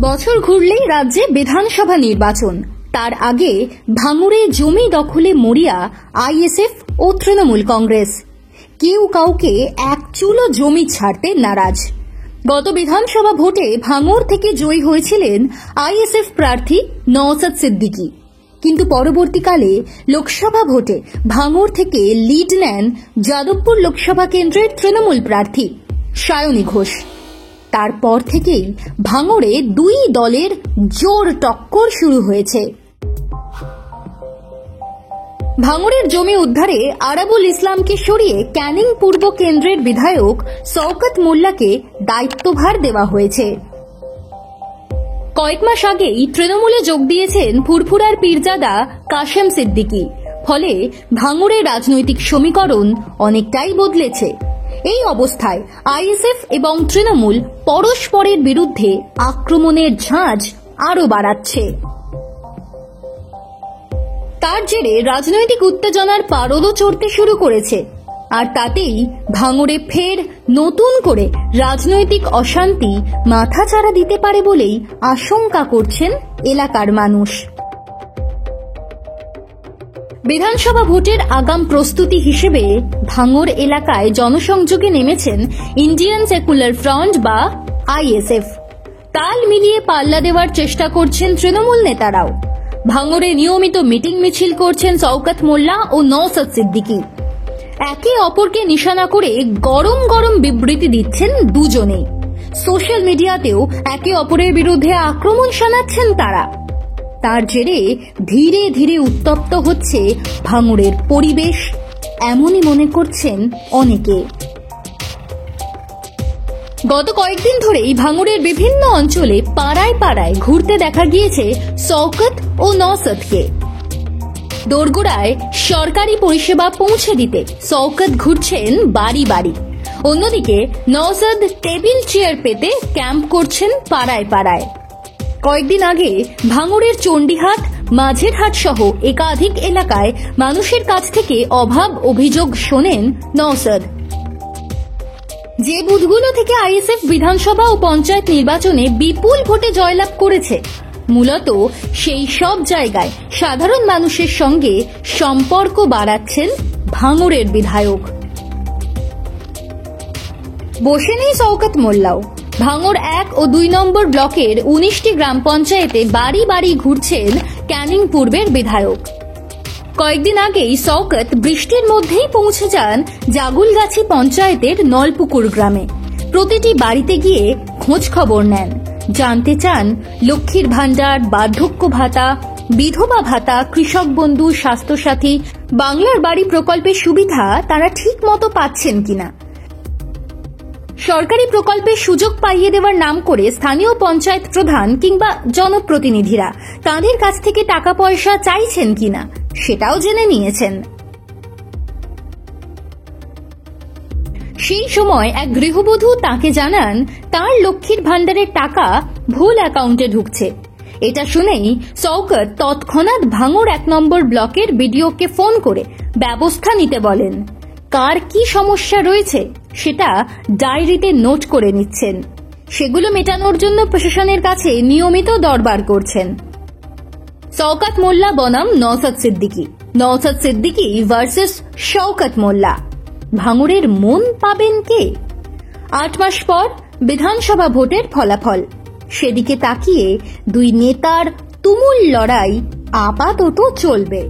বছর ঘুরলেই রাজ্যে বিধানসভা নির্বাচন। তার আগে ভাঙড়ে জমি দখলে মরিয়া আইএসএফ ও তৃণমূল কংগ্রেস। কেউ কাউকে এক চুলো জমি ছাড়তে নারাজ। গত বিধানসভা ভোটে ভাঙড় থেকে জয়ী হয়েছিলেন আইএসএফ প্রার্থী নওশাদ সিদ্দিকী, কিন্তু পরবর্তীকালে লোকসভা ভোটে ভাঙড় থেকে লিড নেন যাদবপুর লোকসভা কেন্দ্রের তৃণমূল প্রার্থী সায়নী ঘোষ। তারপর থেকেই ভাঙড়ে দুই দলের জোর টক্কর শুরু হয়েছে। ভাঙড়ের জমি উদ্ধারে আরাবুল ইসলামকে সরিয়ে ক্যানিং পূর্ব কেন্দ্রের বিধায়ক শওকত মোল্লাকে দায়িত্বভার দেওয়া হয়েছে। কয়েক মাস আগেই তৃণমূলে যোগ দিয়েছেন ফুরফুরার পীরজাদা কাশেম সিদ্দিকী। ফলে ভাঙড়ের রাজনৈতিক সমীকরণ অনেকটাই বদলেছে। এই অবস্থায় আইএসএফ এবং তৃণমূল পরস্পরের বিরুদ্ধে আক্রমণের ঝাঁজ আরো বাড়াচ্ছে। তার জেরে রাজনৈতিক উত্তেজনার পারদও চড়তে শুরু করেছে। আর তাতেই ভাঙড়ে ফের নতুন করে রাজনৈতিক অশান্তি মাথাচাড়া দিতে পারে বলেই আশঙ্কা করছেন এলাকার মানুষ। বিধানসভা ভোটের আগাম প্রস্তুতি হিসেবে ভাঙড় এলাকায় জনসংযোগে নেমেছেন ইন্ডিয়ান সেকুলার ফ্রন্ট বা আইএসএফ। তাল মিলিয়ে পাল্লা দেওয়ার চেষ্টা করছেন তৃণমূল নেতারাও। ভাঙড়ে নিয়মিত মিটিং মিছিল করছেন শওকত মোল্লা ও নওশাদ সিদ্দিকী। একে অপরকে নিশানা করে গরম গরম বিবৃতি দিচ্ছেন দুজনেই। সোশ্যাল মিডিয়াতেও একে অপরের বিরুদ্ধে আক্রমণ শানাচ্ছেন তারা। তার জেরে ধীরে ধীরে উত্তপ্ত হচ্ছে ভাঙড়ের পরিবেশ, এমনই মনে করছেন অনেকে। গত কয়েকদিন ধরেই ভাঙড়ের বিভিন্ন অঞ্চলে পাড়ায় পাড়ায় ঘুরতে দেখা গিয়েছে শওকত ও নওশাদকে। দোরগোড়ায় সরকারি পরিষেবা পৌঁছে দিতে শওকত ঘুরছেন বাড়ি বাড়ি। অন্যদিকে নওশাদ টেবিল চেয়ার পেতে ক্যাম্প করছেন পাড়ায় পাড়ায়। কয়েকদিন আগে ভাঙড়ের চণ্ডীহাট, মাঝেরহাট সহ একাধিক এলাকায় মানুষের কাছ থেকে অভাব অভিযোগ শোনেন নওশাদ। যে বুথগুলো থেকে আইএসএফ বিধানসভা ও পঞ্চায়েত নির্বাচনে বিপুল ভোটে জয়লাভ করেছে, মূলত সেই সব জায়গায় সাধারণ মানুষের সঙ্গে সম্পর্ক বাড়াচ্ছেন ভাঙড়ের বিধায়ক। বসে নেই শওকত মোল্লাও। ভাঙড় 1 ও 2 নম্বর ব্লকের 19টি গ্রাম পঞ্চায়েতে বাড়ি বাড়ি ঘুরছেন ক্যানিং পূর্বের বিধায়ক। কয়েকদিন আগেই শওকত বৃষ্টির মধ্যেই পৌঁছে যান জাগুলগাছি পঞ্চায়েতের নলপুকুর গ্রামে। প্রতিটি বাড়িতে গিয়ে খোঁজ খবর নেন, জানতে চান লক্ষ্মীর ভাণ্ডার, বার্ধক্য ভাতা, বিধবা ভাতা, কৃষক বন্ধু, স্বাস্থ্যসাথী, বাংলার বাড়ি প্রকল্পের সুবিধা তারা ঠিক মতো পাচ্ছেন কিনা। সরকারি প্রকল্পের সুযোগ পাইয়ে দেওয়ার নাম করে স্থানীয় পঞ্চায়েত প্রধান কিংবা জনপ্রতিনিধিরা তাদের কাছ থেকে টাকা পয়সা চাইছেন কিনা সেটাও জেনে নিয়েছেন। সেই সময় এক গৃহবধূ তাকে জানান তার লক্ষ্মীর ভাণ্ডারের টাকা ভুল অ্যাকাউন্টে ঢুকছে। এটা শুনেই শওকত তৎক্ষণাৎ ভাঙড় 1 নম্বর ব্লকের বিডিওকে ফোন করে ব্যবস্থা নিতে বলেন। কার কি সমস্যা রয়েছে সেটা ডায়েরিতে নোট করে নিচ্ছেন। সেগুলো মেটানোর জন্য প্রশাসনের কাছে নিয়মিত দরবার করছেন। শওকত মোল্লা বনাম নওশাদ সিদ্দিকী, নওশাদ সিদ্দিকী ভার্সেস শওকত মোল্লা। ভাঙড়ের মন পাবেন কে? 8 মাস পর বিধানসভা ভোটের ফলাফল, সেদিকে তাকিয়ে দুই নেতার তুমুল লড়াই আপাতত চলবে।